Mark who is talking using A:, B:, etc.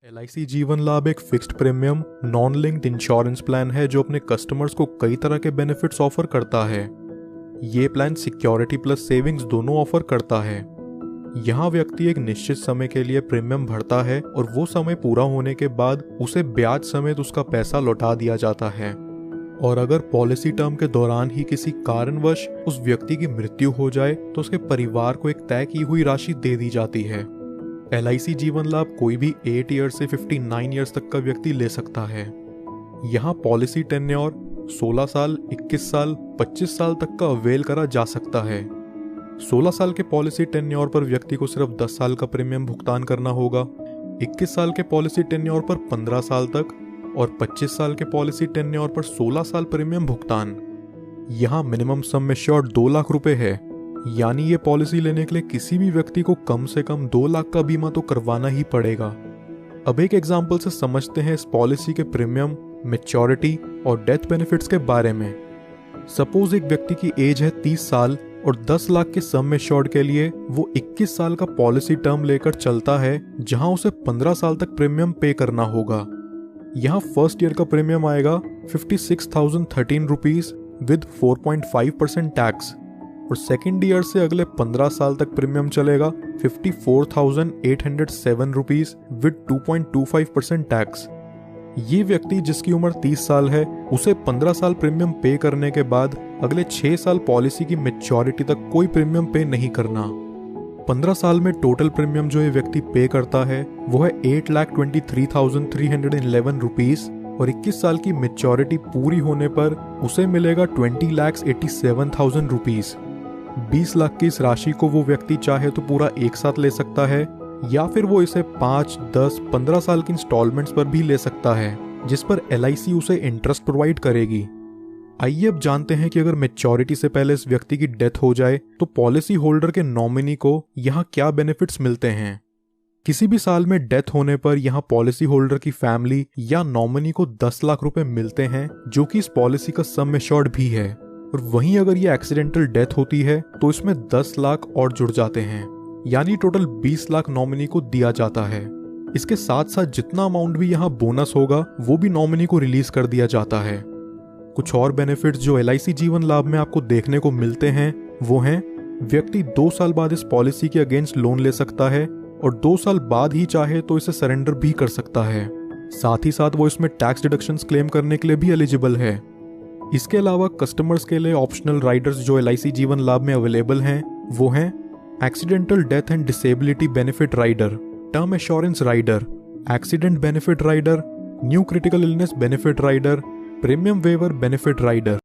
A: LIC जीवन लाभ एक fixed premium non linked insurance plan है जो अपने कस्टमर्स को कई तरह के बेनिफिट्स ऑफर करता है। ये प्लान सिक्योरिटी प्लस सेविंग्स दोनों ऑफर करता है। यहाँ व्यक्ति एक निश्चित समय के लिए प्रीमियम भरता है और वो समय पूरा होने के बाद उसे ब्याज समेत उसका पैसा लौटा दिया जाता है। और अगर पॉलिसी टर्म के दौरान ही किसी कारणवश उस व्यक्ति की मृत्यु हो जाए तो उसके परिवार को एक तय की हुई राशि दे दी जाती है। LIC जीवन लाभ कोई भी 8 ईयर से 59 ईयर्स तक का व्यक्ति ले सकता है। यहाँ पॉलिसी टेन्योर 16 साल, 21 साल, 25 साल तक का अवेल करा जा सकता है। 16 साल के पॉलिसी टेन्योर पर व्यक्ति को सिर्फ 10 साल का प्रीमियम भुगतान करना होगा। 21 साल के पॉलिसी टेन्योर पर 15 साल तक और 25 साल के पॉलिसी टेन्योर पर 16 साल प्रीमियम भुगतान। यहाँ मिनिमम सम एश्योर्ड 2 लाख रुपए है, यानी ये पॉलिसी लेने के लिए किसी भी व्यक्ति को कम से कम 2 लाख का बीमा तो करवाना ही पड़ेगा। अब एक एग्जाम्पल से समझते हैं इस पॉलिसी के प्रीमियम, मैच्योरिटी और डेथ बेनिफिट्स के बारे में। सपोज एक व्यक्ति की एज है 30 साल और 10 लाख के सम एश्योर्ड के लिए वो 21 साल का पॉलिसी टर्म लेकर चलता है, जहां उसे 15 साल तक प्रीमियम पे करना होगा। यहाँ फर्स्ट ईयर का प्रीमियम आएगा 56,013 रुपीज विद 4.5% टैक्स और सेकेंड ईयर से अगले 15 साल तक प्रीमियम चलेगा 54,807 रुपीज विद 2.25% टैक्स। ये व्यक्ति जिसकी उम्र 30 साल है उसे 15 साल प्रीमियम पे करने के बाद अगले 6 साल पॉलिसी की मैच्योरिटी तक कोई प्रीमियम पे नहीं करना। 15 साल में टोटल प्रीमियम जो ये व्यक्ति पे करता है वो है 8,23,311 रुपीज और 21 साल की मैच्योरिटी पूरी होने पर उसे मिलेगा 20,87,000 रुपीज। 20 लाख की इस राशि को वो व्यक्ति चाहे तो पूरा एक साथ ले सकता है या फिर वो इसे 5, 10, 15 साल की इंस्टॉलमेंट्स पर भी ले सकता है, जिस पर LIC उसे इंटरेस्ट प्रोवाइड करेगी। आइए अब जानते हैं कि अगर मैच्योरिटी से पहले इस व्यक्ति की डेथ हो जाए तो पॉलिसी होल्डर के नॉमिनी को यहाँ क्या बेनिफिट्स मिलते हैं। किसी भी साल में डेथ होने पर यहाँ पॉलिसी होल्डर की फैमिली या नॉमिनी को 10 लाख रुपए मिलते हैं, जो कि इस पॉलिसी का सम एश्योर्ड भी है। और वहीं अगर ये एक्सीडेंटल डेथ होती है तो इसमें 10 लाख और जुड़ जाते हैं, यानी टोटल 20 लाख नॉमिनी को दिया जाता है। इसके साथ साथ जितना अमाउंट भी यहाँ बोनस होगा वो भी नॉमिनी को रिलीज कर दिया जाता है। कुछ और बेनिफिट्स जो LIC जीवन लाभ में आपको देखने को मिलते हैं वो हैं, व्यक्ति 2 साल बाद इस पॉलिसी के अगेंस्ट लोन ले सकता है और 2 साल बाद ही चाहे तो इसे सरेंडर भी कर सकता है। साथ ही साथ वो इसमें टैक्स डिडक्शंस क्लेम करने के लिए भी एलिजिबल है। इसके अलावा कस्टमर्स के लिए ऑप्शनल राइडर्स जो LIC जीवन लाभ में अवेलेबल हैं वो हैं accidental death and disability benefit rider, term assurance rider, accident benefit rider, new critical illness benefit rider, premium waiver benefit rider.